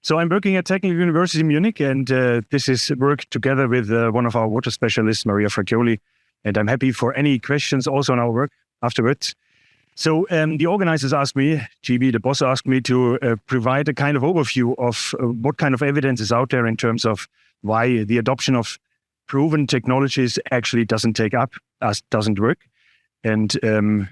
So I'm working at Technical University in Munich, and this is work together with one of our water specialists, Maria Fracchioli, and I'm happy for any questions also on our work afterwards. So the organizers asked me, GB, the boss, asked me to provide a kind of overview of what kind of evidence is out there in terms of why the adoption of proven technologies actually doesn't doesn't work. And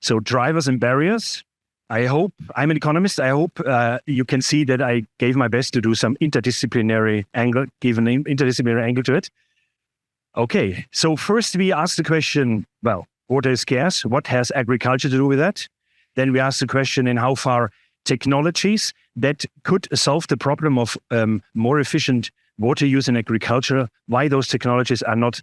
so drivers and barriers. I hope, I'm an economist, I hope you can see that I gave my best to do some interdisciplinary angle, give an interdisciplinary angle to it. Okay, so first we asked the question, well, water is scarce. What has agriculture to do with that? Then we asked the question in how far technologies that could solve the problem of more efficient water use in agriculture, why those technologies are not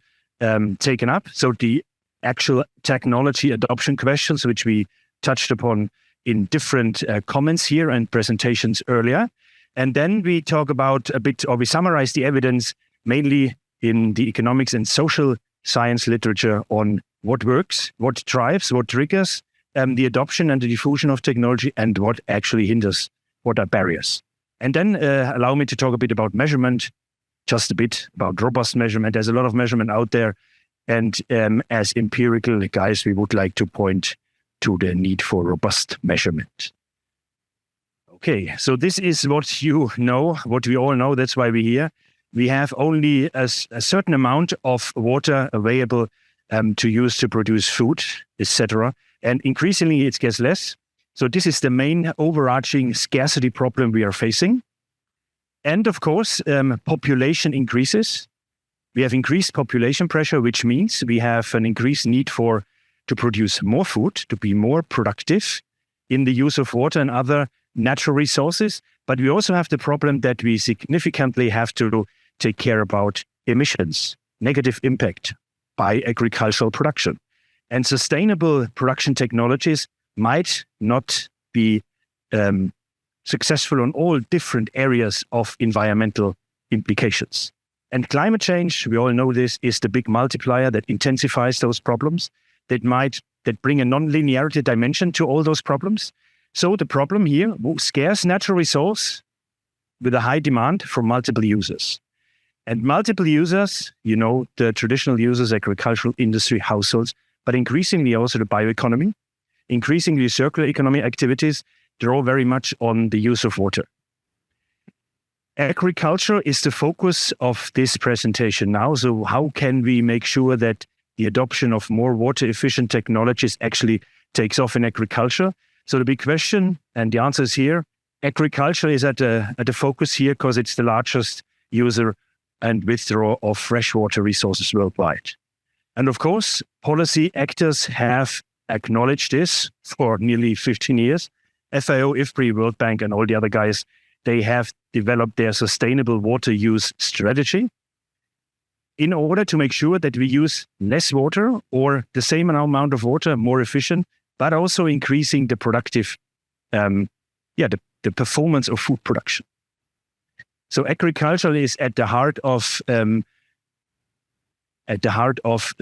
taken up. So the actual technology adoption questions, which we touched upon in different comments here and presentations earlier. And then we talk about a bit, or we summarize the evidence mainly in the economics and social science literature on what works, what drives, what triggers the adoption and the diffusion of technology, and what actually hinders, what are barriers. And then allow me to talk a bit about measurement, just a bit about robust measurement. There's a lot of measurement out there. And as empirical guys, we would like to point to the need for robust measurement. Okay, so this is what you know, what we all know. That's why we're here. We have only a certain amount of water available to use to produce food, etc. And increasingly it gets less. So this is the main overarching scarcity problem we are facing. And of course, population increases. We have increased population pressure, which means we have an increased need to produce more food, to be more productive in the use of water and other natural resources. But we also have the problem that we significantly have to take care about emissions, negative impact by agricultural production. And sustainable production technologies might not be successful on all different areas of environmental implications. And climate change, we all know this, is the big multiplier that intensifies those problems, that bring a non-linearity dimension to all those problems. So the problem here, scarce natural resource with a high demand for multiple users. And multiple users, you know, the traditional users, agricultural industry, households, but increasingly also the bioeconomy, increasingly circular economy activities, they're all very much on the use of water. Agriculture is the focus of this presentation now. So how can we make sure that the adoption of more water-efficient technologies actually takes off in agriculture? So the big question, and the answer is here, agriculture is at the focus here because it's the largest user and withdrawer of freshwater resources worldwide. And of course, policy actors have acknowledged this for nearly 15 years. FAO, IFPRI, World Bank, and all the other guys, they have developed their sustainable water use strategy in order to make sure that we use less water or the same amount of water more efficient, but also increasing the productive, the performance of food production. So agriculture is at the heart of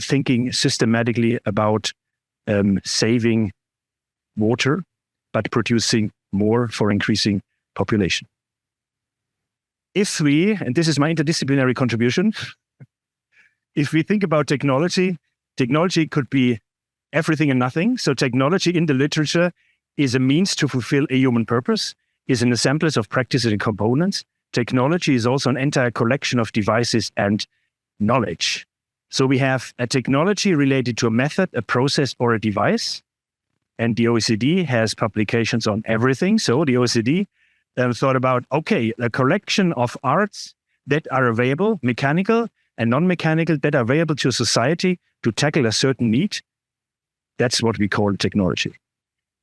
thinking systematically about saving water, but producing more for increasing population. If we, and this is my interdisciplinary contribution, if we think about technology, technology could be everything and nothing. So technology in the literature is a means to fulfill a human purpose, is an assemblage of practices and components. Technology is also an entire collection of devices and knowledge. So we have a technology related to a method, a process, or a device. And the OECD has publications on everything. So the OECD thought about, okay, a collection of arts that are available, mechanical and non-mechanical, that are available to society to tackle a certain need. That's what we call technology.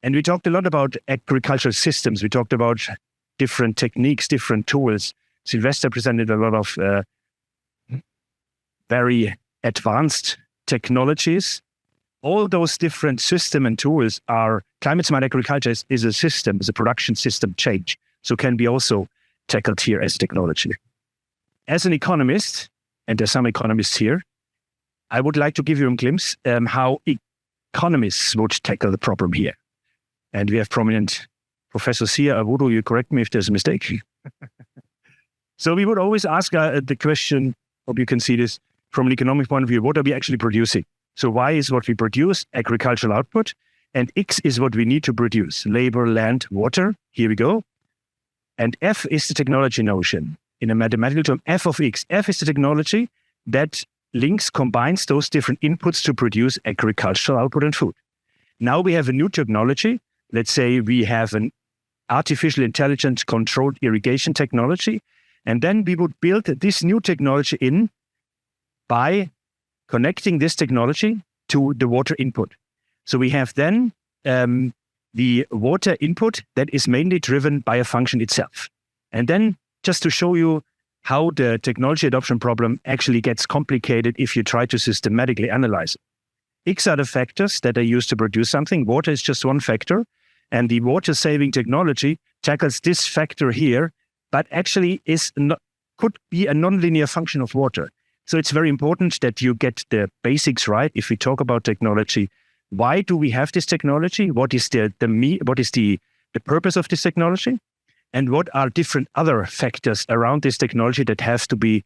And we talked a lot about agricultural systems. We talked about different techniques, different tools. Sylvester presented a lot of very advanced technologies. All those different systems and tools are, climate smart agriculture is a system, is a production system change. So can be also tackled here as technology. As an economist, and there's some economists here, I would like to give you a glimpse how economists would tackle the problem here. And we have prominent professors here. Avudo, you correct me if there's a mistake. So we would always ask the question, hope you can see this from an economic point of view, what are we actually producing? So Y is what we produce, agricultural output, and X is what we need to produce, labor, land, water. Here we go. And F is the technology notion. In a mathematical term, F of X. F is the technology that combines those different inputs to produce agricultural output and food. Now we have a new technology. Let's say we have an artificial intelligence controlled irrigation technology. And then we would build this new technology in by connecting this technology to the water input. So we have then the water input that is mainly driven by a function itself. And then just to show you how the technology adoption problem actually gets complicated if you try to systematically analyze it. X are the factors that are used to produce something. Water is just one factor. And the water-saving technology tackles this factor here, but actually could be a nonlinear function of water. So it's very important that you get the basics right if we talk about technology. Why do we have this technology? What is the purpose of this technology? And what are different other factors around this technology that have to be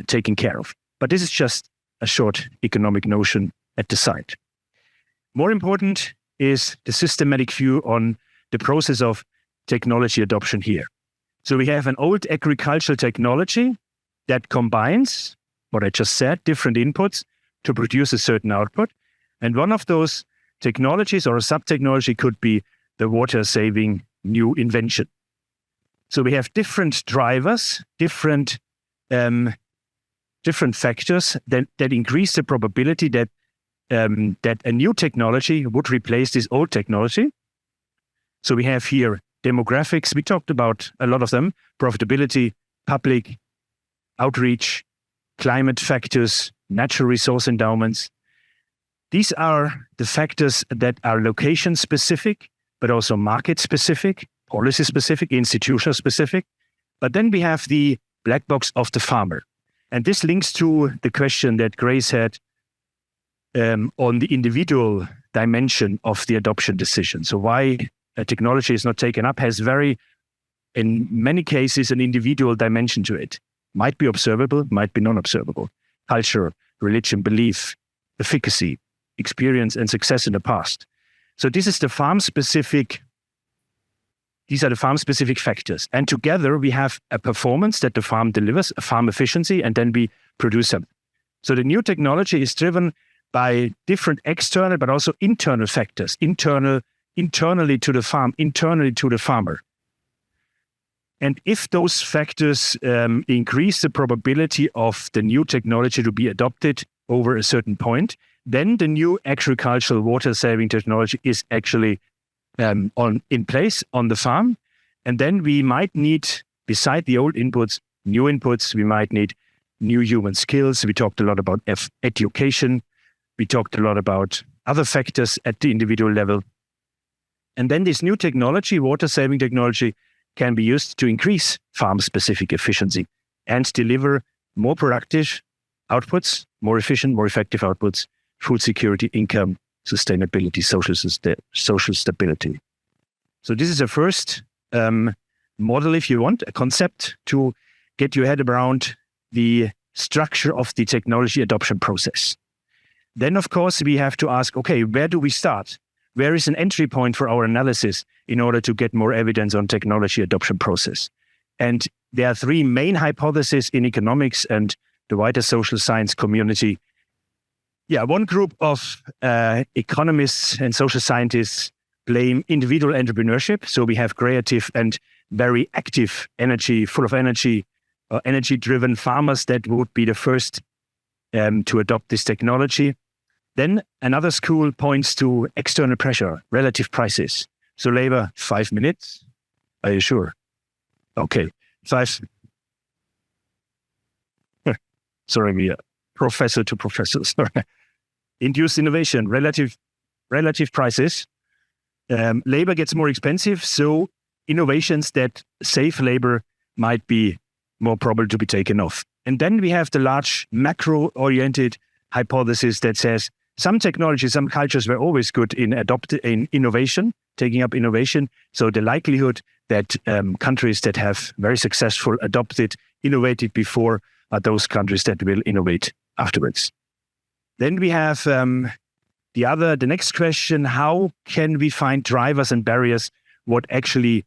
taken care of? But this is just a short economic notion at the side. More important is the systematic view on the process of technology adoption here. So we have an old agricultural technology that combines what I just said, different inputs to produce a certain output. And one of those technologies or a sub-technology could be the water-saving new invention. So we have different drivers, different factors that increase the probability that a new technology would replace this old technology. So we have here demographics. We talked about a lot of them: profitability, public outreach, climate factors, natural resource endowments. These are the factors that are location specific, but also market specific, policy specific, institutional specific. But then we have the black box of the farmer. And this links to the question that Grace had on the individual dimension of the adoption decision. So why a technology is not taken up has in many cases, an individual dimension to it. Might be observable, might be non-observable. Culture, religion, belief, efficacy, experience, and success in the past. So these are the farm-specific factors. And together we have a performance that the farm delivers, a farm efficiency, and then we produce them. So the new technology is driven by different external, but also internal factors, internally to the farm, internally to the farmer. And if those factors increase the probability of the new technology to be adopted over a certain point, then the new agricultural water-saving technology is actually in place on the farm. And then we might need, beside the old inputs, new inputs. We might need new human skills. We talked a lot about education. We talked a lot about other factors at the individual level. And then this new technology, water-saving technology, can be used to increase farm-specific efficiency and deliver more productive outputs, more efficient, more effective outputs, food security, income, sustainability, social stability. So this is a first model, if you want, a concept to get your head around the structure of the technology adoption process. Then, of course, we have to ask, okay, where do we start? Where is an entry point for our analysis in order to get more evidence on technology adoption process? And there are three main hypotheses in economics and the wider social science community. Yeah, one group of economists and social scientists blame individual entrepreneurship. So we have creative and very active full of energy, energy-driven farmers that would be the first to adopt this technology. Then another school points to external pressure, relative prices. So labor, 5 minutes. Are you sure? Okay, 5. Sorry, we are professor to professor. Sorry. Induced innovation, relative prices. Labor gets more expensive, so innovations that save labor might be more probable to be taken off. And then we have the large macro-oriented hypothesis that says some technologies, some cultures were always good in innovation, taking up innovation. So the likelihood that countries that have very successful adopted, innovated before are those countries that will innovate afterwards. Then we have the next question: how can we find drivers and barriers? What actually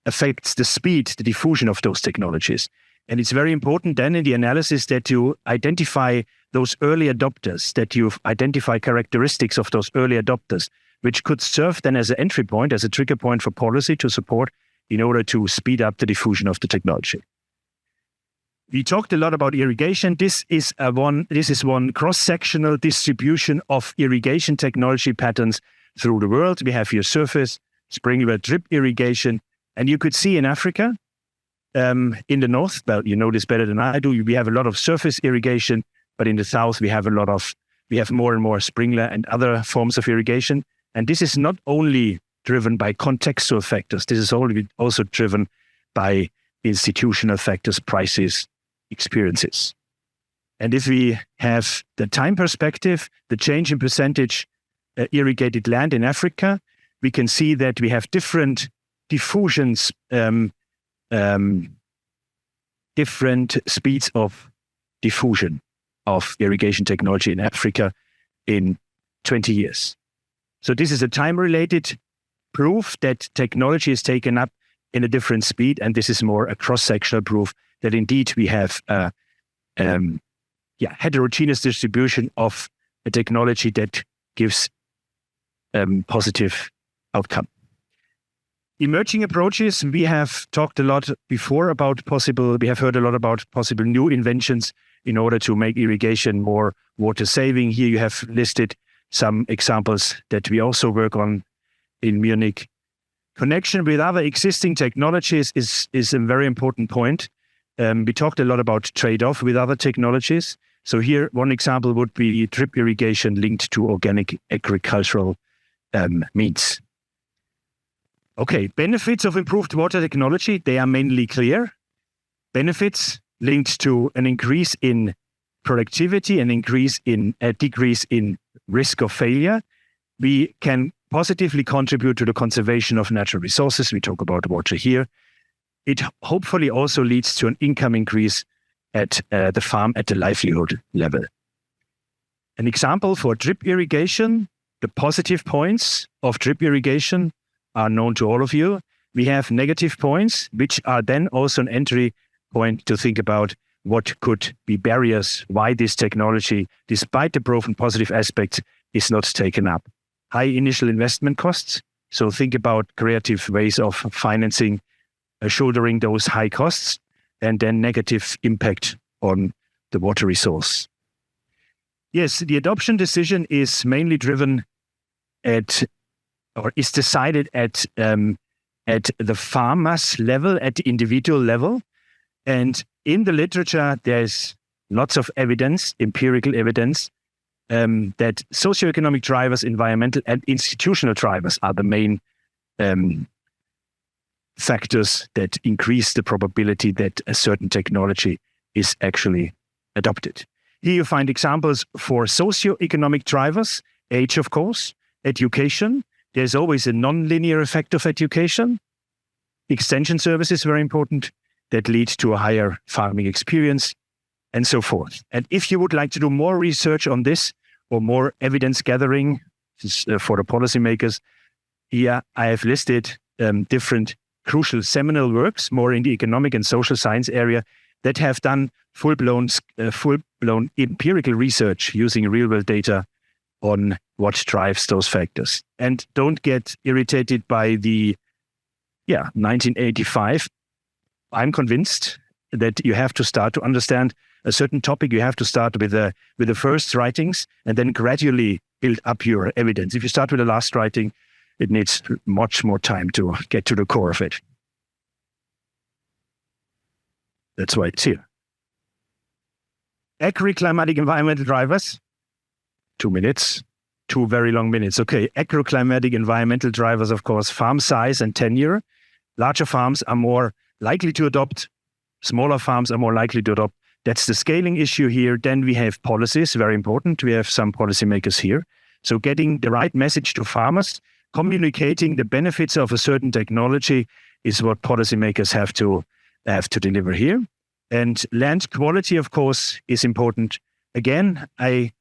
affects the speed, the diffusion of those technologies? And it's very important then in the analysis that you identify those early adopters, that you identify characteristics of those early adopters, which could serve then as an entry point, as a trigger point for policy to support in order to speed up the diffusion of the technology. We talked a lot about irrigation. This is one cross-sectional distribution of irrigation technology patterns through the world. We have here surface, sprinkler, drip irrigation, and you could see in Africa, in the north, well, you know this better than I do, we have a lot of surface irrigation, but in the south we have more and more sprinkler and other forms of irrigation. And this is not only driven by contextual factors, this is also driven by institutional factors, prices, experiences. And if we have the time perspective, the change in percentage irrigated land in Africa, we can see that we have different diffusions, different speeds of diffusion of irrigation technology in Africa in 20 years. So this is a time-related proof that technology is taken up in a different speed, and this is more a cross-sectional proof that indeed we have a heterogeneous distribution of a technology that gives positive outcome. Emerging approaches, we have talked a lot before about we have heard a lot about possible new inventions in order to make irrigation more water saving. Here you have listed some examples that we also work on in Munich. Connection with other existing technologies is a very important point. We talked a lot about trade-off with other technologies. So here, one example would be drip irrigation linked to organic agricultural means. Okay, benefits of improved water technology, they are mainly clear. Benefits linked to an increase in productivity, a decrease in risk of failure. We can positively contribute to the conservation of natural resources. We talk about water here. It hopefully also leads to an income increase at the farm at the livelihood level. An example for drip irrigation, the positive points of drip irrigation are known to all of you. We have negative points, which are then also an entry point to think about what could be barriers, why this technology, despite the proven positive aspects, is not taken up. High initial investment costs. So think about creative ways of financing, shouldering those high costs, and then negative impact on the water resource. Yes, the adoption decision is mainly driven is decided at the farmer's level, at the individual level. And in the literature, there's lots of evidence, empirical evidence, that socioeconomic drivers, environmental and institutional drivers are the main factors that increase the probability that a certain technology is actually adopted. Here you find examples for socioeconomic drivers, age, of course, education. There's always a non-linear effect of education. Extension services, very important, that lead to a higher farming experience, and so forth. And if you would like to do more research on this or more evidence gathering for the policymakers, here I have listed different crucial seminal works, more in the economic and social science area, that have done full-blown empirical research using real-world data on what drives those factors. And don't get irritated by the 1985. I'm convinced that you have to start to understand a certain topic. You have to start with the first writings and then gradually build up your evidence. If you start with the last writing, it needs much more time to get to the core of it. That's why it's here. Agroclimatic environmental drivers. 2 minutes. 2 very long minutes. Okay, agroclimatic environmental drivers, of course, farm size and tenure. Larger farms are more likely to adopt. Smaller farms are more likely to adopt. That's the scaling issue here. Then we have policies, very important. We have some policymakers here. So getting the right message to farmers, communicating the benefits of a certain technology is what policymakers have to deliver here. And land quality, of course, is important. Again, I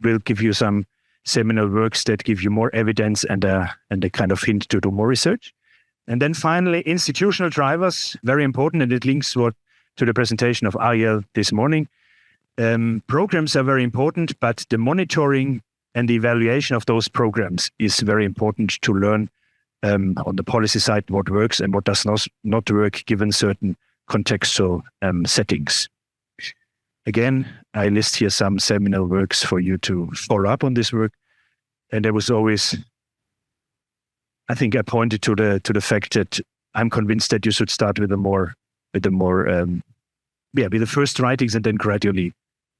will give you some seminal works that give you more evidence and a kind of hint to do more research. And then finally, institutional drivers, very important, and it links to the presentation of Ariel this morning. Programs are very important, but the monitoring and the evaluation of those programs is very important to learn on the policy side what works and what does not work given certain contextual settings. Again, I list here some seminal works for you to follow up on this work. And there was always, I think I pointed to the fact that I'm convinced that you should start with the first writings and then gradually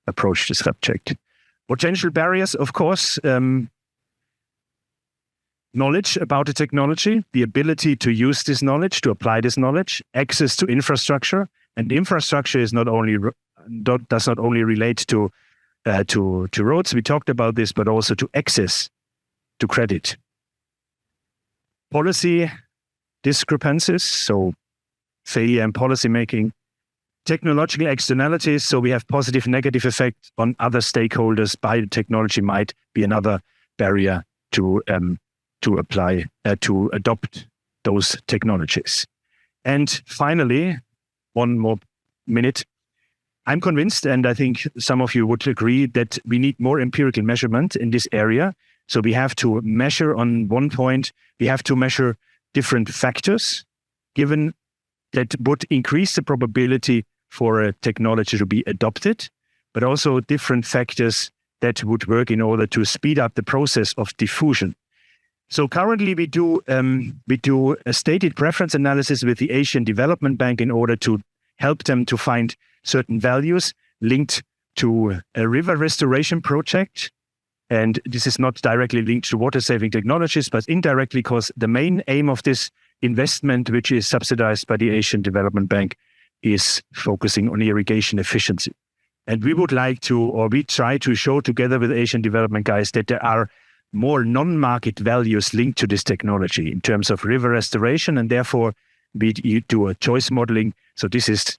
approach the subject. Potential barriers, of course, knowledge about the technology, the ability to use this knowledge, to apply this knowledge, access to infrastructure, and infrastructure is does not only relate to roads. We talked about this, but also to access to credit. Policy discrepancies, so failure in policy making. Technological externalities, so we have positive, negative effects on other stakeholders by the technology might be another barrier to adopt those technologies. And finally, one more minute. I'm convinced, and I think some of you would agree, that we need more empirical measurement in this area. So we have to measure on one point, we have to measure different factors, given that would increase the probability for a technology to be adopted, but also different factors that would work in order to speed up the process of diffusion. So currently we do a stated preference analysis with the Asian Development Bank in order to help them to find certain values linked to a river restoration project. And this is not directly linked to water saving technologies, but indirectly, because the main aim of this investment, which is subsidized by the Asian Development Bank, is focusing on irrigation efficiency. And we would like to, or we try to show together with Asian Development guys that there are more non-market values linked to this technology in terms of river restoration, and therefore we do a choice modeling. So these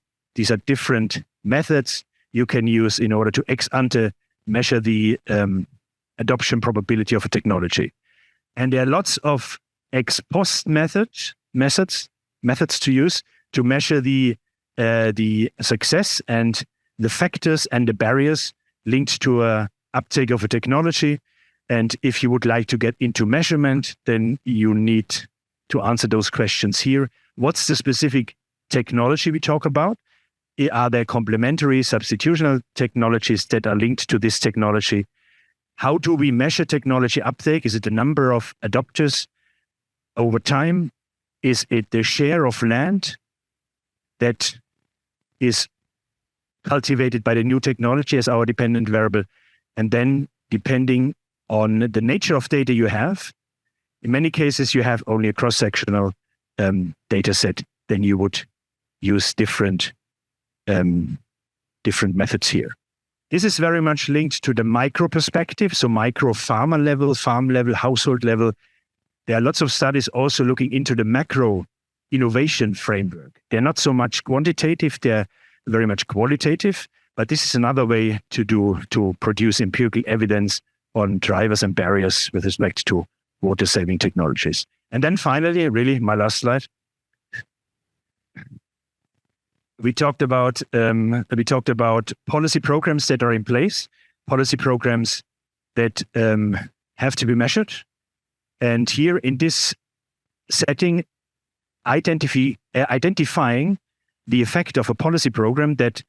are different methods you can use in order to ex ante measure the adoption probability of a technology. And there are lots of ex post methods to use to measure the success and the factors and the barriers linked to a uptake of a technology. And if you would like to get into measurement, then you need to answer those questions here. What's the specific technology we talk about? Are there complementary substitutional technologies that are linked to this technology? How do we measure technology uptake? Is it the number of adopters over time? Is it the share of land that is cultivated by the new technology as our dependent variable? And then, depending on the nature of data you have, in many cases you have only a cross-sectional data set, then you would use different methods here. This is very much linked to the micro perspective, so micro farm level, household level. There are lots of studies also looking into the macro innovation framework. They're not so much quantitative, they're very much qualitative, but this is another way to produce empirical evidence on drivers and barriers with respect to water saving technologies. And then finally, really my last slide. We talked about policy programs that are in place, policy programs that have to be measured. And here in this setting, identifying the effect of a policy program that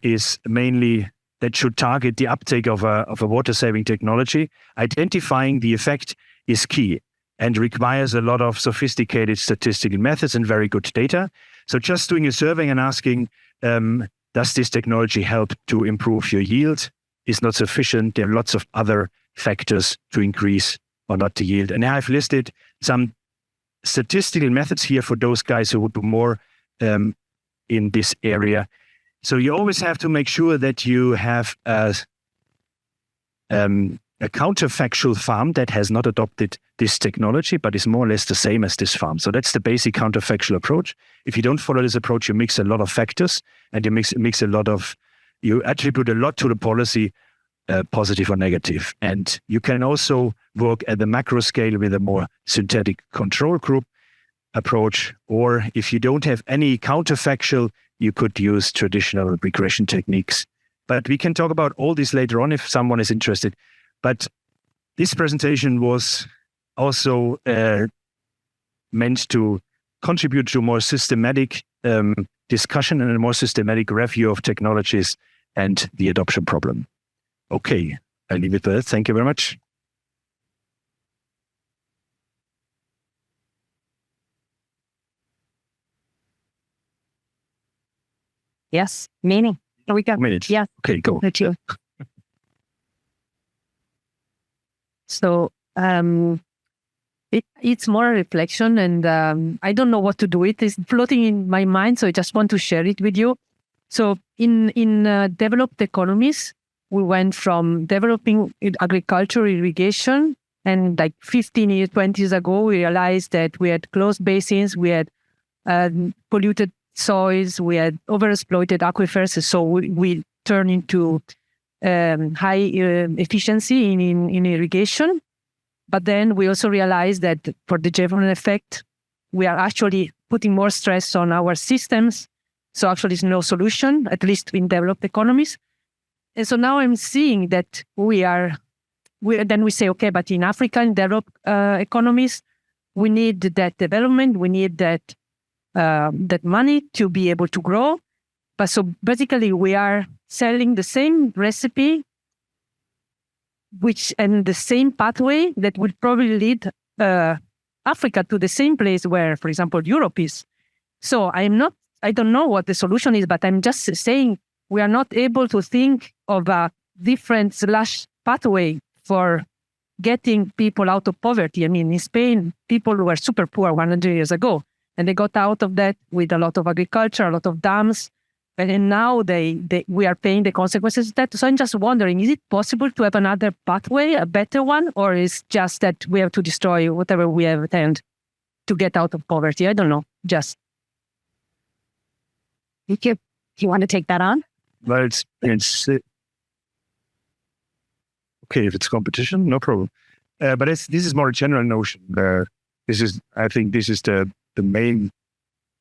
is mainly that should target the uptake of a water saving technology. Identifying the effect is key and requires a lot of sophisticated statistical methods and very good data. So just doing a survey and asking, does this technology help to improve your yield, is not sufficient. There are lots of other factors to increase or not the yield. And I've listed some statistical methods here for those guys who would do more in this area. So you always have to make sure that you have a counterfactual farm that has not adopted this technology, but is more or less the same as this farm. So that's the basic counterfactual approach. If you don't follow this approach, you mix a lot of factors, and you attribute a lot to the policy, positive or negative. And you can also work at the macro scale with a more synthetic control group approach. Or if you don't have any counterfactual, you could use traditional regression techniques. But we can talk about all this later on if someone is interested. But this presentation was also meant to contribute to more systematic discussion and a more systematic review of technologies and the adoption problem. Okay, I leave it there. Thank you very much. Yes, meaning. Here we go. Minutes. Yeah. Okay, go. Thank you. So it's more a reflection, and I don't know what to do. It is floating in my mind, so I just want to share it with you. So in developed economies, we went from developing agriculture, irrigation, and like 15 years, 20 years ago, we realized that we had closed basins, we had polluted soils, we had overexploited aquifers, so we turned into high efficiency in irrigation. But then we also realized that for the Jevon effect, we are actually putting more stress on our systems. So actually there's no solution, at least in developed economies. And so now I'm seeing that then we say, okay, but in Africa, in developed economies, we need that development, we need that money to be able to grow. But so basically we are selling the same recipe, and the same pathway that would probably lead Africa to the same place where, for example, Europe is. So I don't know what the solution is, but I'm just saying we are not able to think of a different pathway for getting people out of poverty. I mean, in Spain, people were super poor 100 years ago, and they got out of that with a lot of agriculture, a lot of dams, and now we are paying the consequences of that. So I'm just wondering, is it possible to have another pathway, a better one, or is just that we have to destroy whatever we have at hand to get out of poverty? I don't know. Just. Thank you. You want to take that on? Well, it's okay if it's competition, no problem. But this is more a general notion. I think this is the main.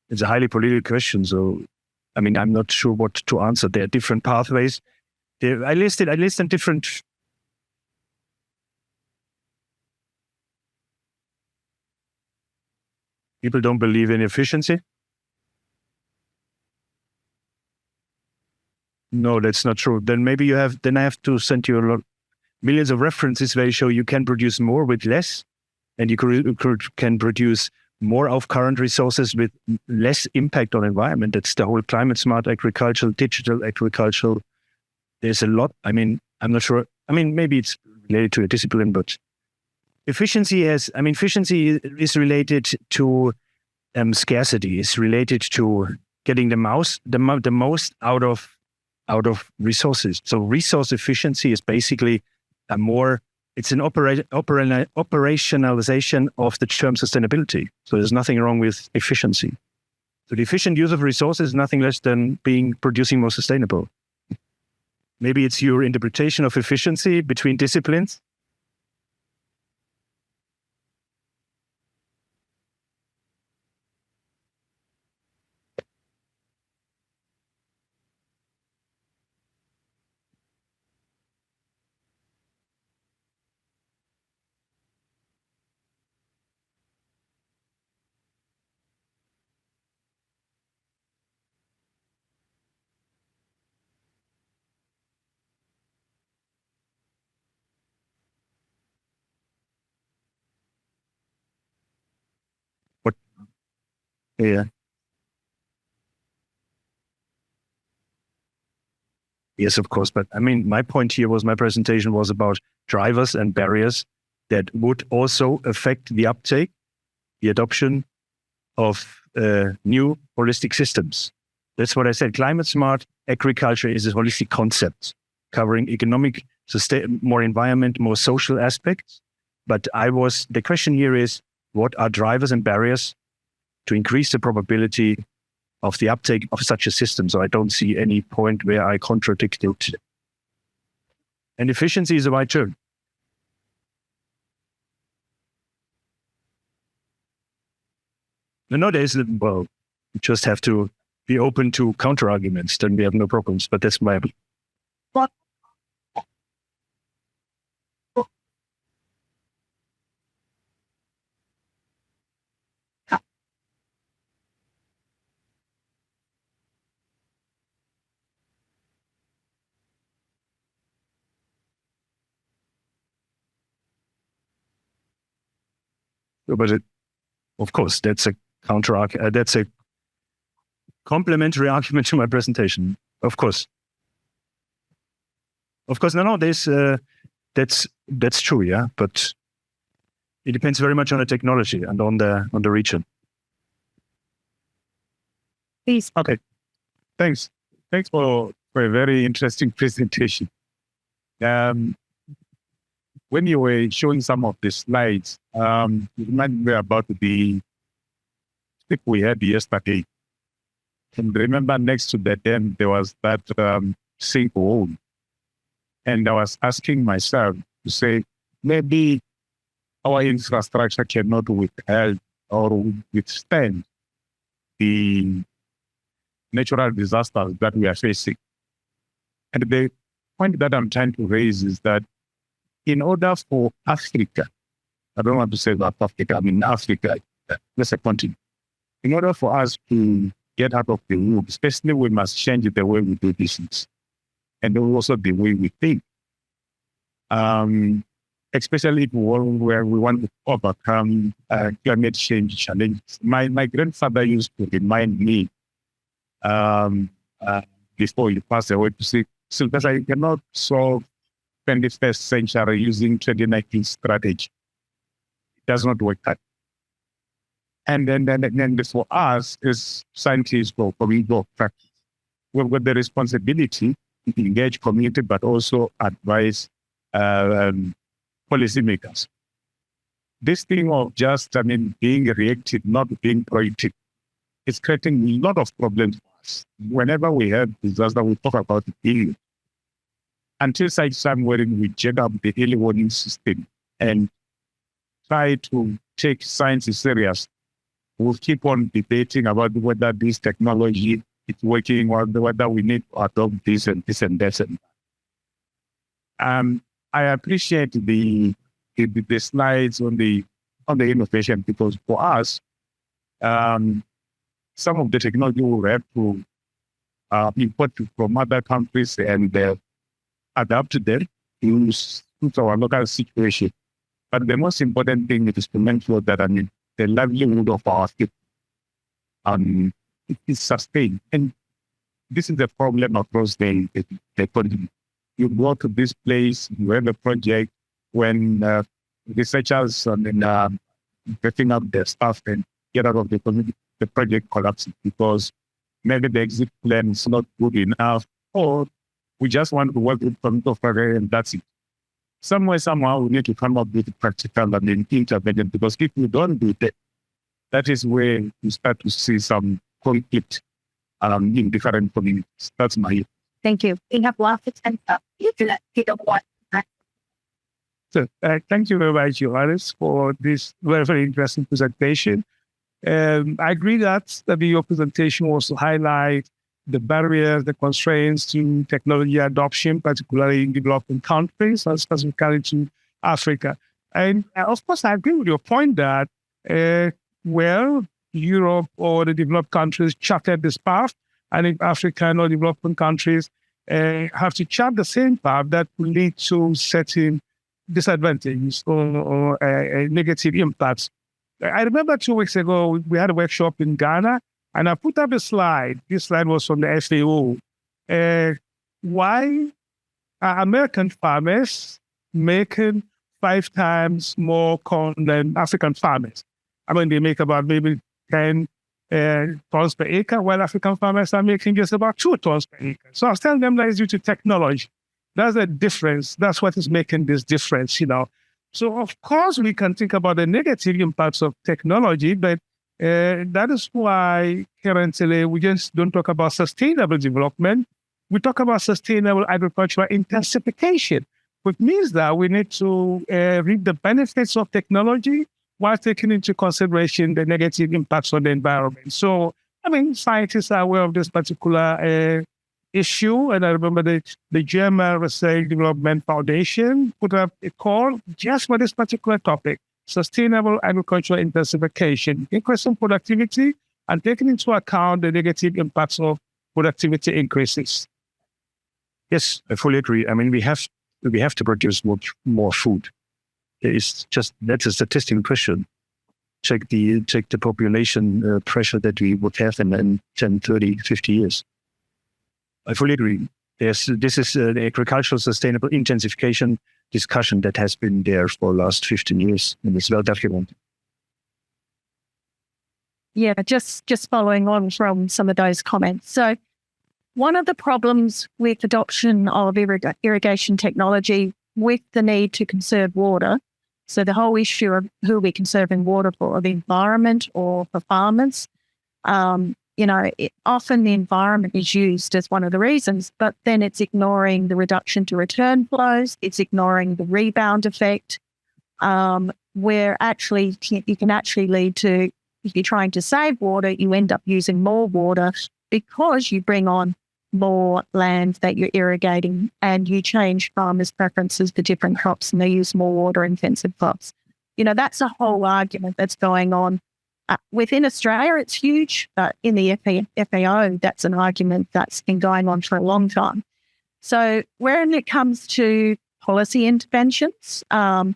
It's a highly political question. So, I mean, I'm not sure what to answer. There are different pathways. I listed different. People don't believe in efficiency. No, that's not true. Then maybe I have to send you millions of references where you show you can produce more with less, and you can produce more of current resources with less impact on environment. That's the whole climate smart agriculture, digital agriculture. There's a lot. I mean, I'm not sure. I mean, maybe it's related to a discipline, but efficiency is related to scarcity. It's related to getting the most out of resources. So resource efficiency is basically it's an operationalization of the term sustainability. So there's nothing wrong with efficiency. So the efficient use of resources is nothing less than producing more sustainable. Maybe it's your interpretation of efficiency between disciplines. What? Yeah. Yes, of course. But I mean, my presentation was about drivers and barriers that would also affect the uptake, the adoption of new holistic systems. That's what I said. Climate smart agriculture is a holistic concept covering economic, more environment, more social aspects. But the question here is, what are drivers and barriers to increase the probability of the uptake of such a system? So I don't see any point where I contradict it. And efficiency is the right term. No, you just have to be open to counter arguments, then we have no problems. But that's my opinion. But of course, that's a that's a complementary argument to my presentation. Of course. No, that's true, yeah. But it depends very much on the technology and on the region. Please. Okay. Thanks for a very interesting presentation. When you were showing some of the slides, you reminded me about the stick we had yesterday. And remember, next to the dam, there was that sinkhole. And I was asking myself to say, maybe our infrastructure cannot withhold or withstand the natural disasters that we are facing. And the point that I'm trying to raise is that in order for Africa, I don't want to say about Africa, I mean Africa, that's a continent. In order for us to get out of the loop, especially we must change the way we do business and also the way we think. Especially where we want to overcome climate change challenges. My grandfather used to remind me before he passed away to say, Sylvester, you cannot solve 21st century using 2019 strategy. It does not work that. And then for us as scientists for legal practice, we've got the responsibility to engage community, but also advise policymakers. This thing of just, being reactive, not being proactive, is creating a lot of problems for us. Whenever we have disaster, we talk about it. Until such time wherein we jack up the early warning system and try to take science serious, we'll keep on debating about whether this technology is working or whether we need to adopt this and this and that. I appreciate the slides on the innovation, because for us, some of the technology we have to import from other countries and adapt to them to suit our local situation. But the most important thing is to make sure that the livelihood of our people is sustained. And this is a problem across the continent. You go to this place, you have a project, when researchers getting up their stuff and get out of the community, the project collapses because maybe the exit plan is not good enough, or we just want to work with community and that's it. Somehow, we need to come up with practical intervention, because if we don't do that, that is where you start to see some conflict in different communities. That's my. Thank you. So, thank you very much, Johannes, for this very, very interesting presentation. I agree that your presentation also highlight the barriers, the constraints to technology adoption, particularly in developing countries, and specifically to Africa. And of course, I agree with your point that, Europe or the developed countries charted this path, and if African or developing countries have to chart the same path, that will lead to certain disadvantages or negative impacts. I remember 2 weeks ago, we had a workshop in Ghana, and I put up a slide. This slide was from the FAO. Why are American farmers making 5 times more corn than African farmers? They make about maybe 10 tons per acre, while African farmers are making just about 2 tons per acre. So I was telling them that it's due to technology. That's a difference. That's what is making this difference, So, of course, we can think about the negative impacts of technology, but that is why currently we just don't talk about sustainable development. We talk about sustainable agricultural intensification, which means that we need to reap the benefits of technology while taking into consideration the negative impacts on the environment. So, scientists are aware of this particular issue, and I remember the German Research Development Foundation put up a call just for this particular topic: sustainable agricultural intensification, increasing productivity, and taking into account the negative impacts of productivity increases. Yes, I fully agree. We have to produce more food. That's a statistical question. Check the population pressure that we would have in 10, 30, 50 years. I fully agree. This is the agricultural sustainable intensification discussion that has been there for the last 15 years, and it's well documented. Yeah, just following on from some of those comments. So one of the problems with adoption of irrigation technology with the need to conserve water, so the whole issue of who we're conserving water for, the environment or for farmers, often the environment is used as one of the reasons, but then it's ignoring the reduction to return flows. It's ignoring the rebound effect, where actually you can actually lead to, if you're trying to save water, you end up using more water because you bring on more land that you're irrigating and you change farmers' preferences for different crops and they use more water-intensive crops. That's a whole argument that's going on. Within Australia, it's huge, but in the FAO, that's an argument that's been going on for a long time. So when it comes to policy interventions, I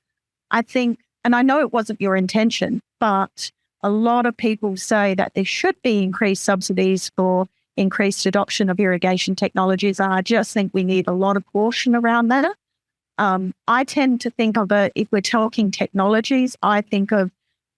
think, and I know it wasn't your intention, but a lot of people say that there should be increased subsidies for increased adoption of irrigation technologies. And I just think we need a lot of caution around that. I tend to think of it, if we're talking technologies, I think of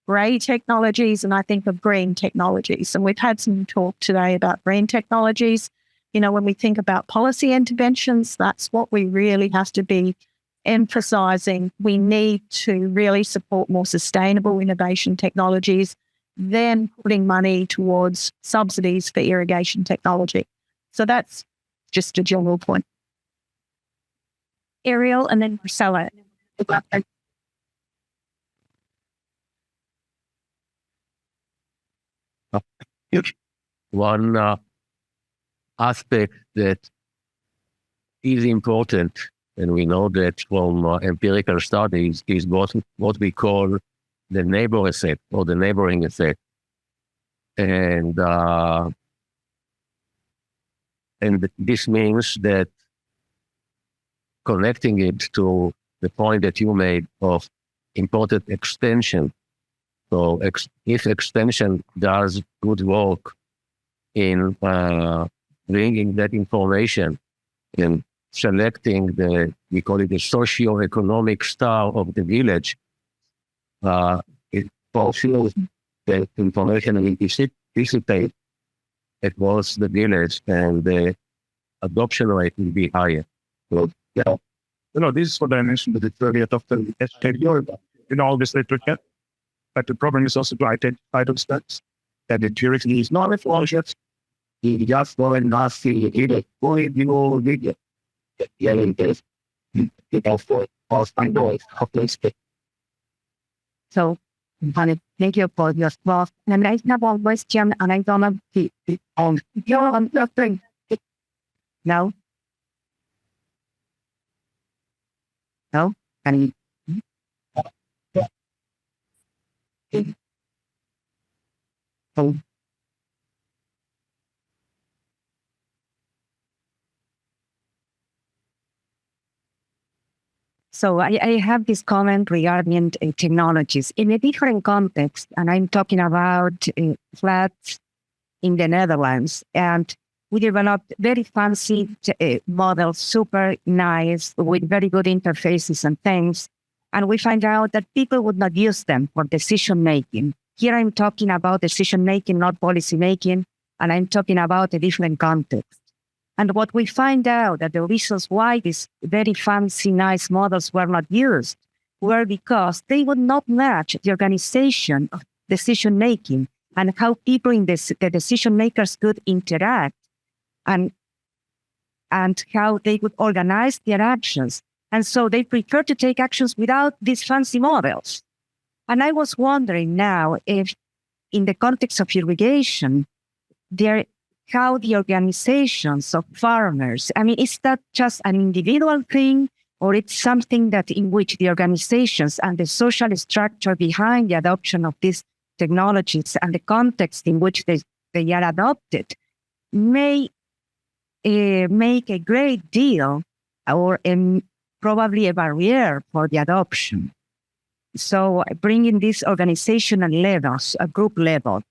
grey technologies and I think of green technologies. And we've had some talk today about green technologies. When we think about policy interventions, that's what we really have to be emphasising. We need to really support more sustainable innovation technologies, then putting money towards subsidies for irrigation technology. So that's just a general point. Ariel and then Marcella. One aspect that is important, and we know that from empirical studies, is what we call the neighbor effect or the neighboring effect. And this means that connecting it to the point that you made of important extension. So if extension does good work in bringing that information and selecting we call it the socio-economic star of the village, it fulfills the information and dissipate across the village, and the adoption rate will be higher. So, this is what I mentioned with the earlier doctor. All this literature. But the problem is also to identify those stats that empirically is not a project. you just go and ask you, either going below video. Yeah, So, thank you for your response. And I have one question, and I don't know if on your understanding. No? No? Can you? So, So I have this comment regarding technologies in a different context, and I'm talking about floods in the Netherlands. And we developed very fancy models, super nice, with very good interfaces and things. And we find out that people would not use them for decision making. Here I'm talking about decision making, not policy making, and I'm talking about a different context. And what we find out that the reasons why these very fancy, nice models were not used were because they would not match the organization of decision making and how people in the decision makers could interact and how they would organize their actions. And so they prefer to take actions without these fancy models. And I was wondering now if, in the context of irrigation, how the organizations of farmers, I mean, is that just an individual thing, or it's something that in which the organizations and the social structure behind the adoption of these technologies and the context in which they are adopted may make a great deal or probably a barrier for the adoption. So bringing these organizational levels, a group level,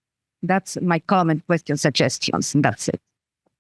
that's my comment, question, suggestions, and that's it.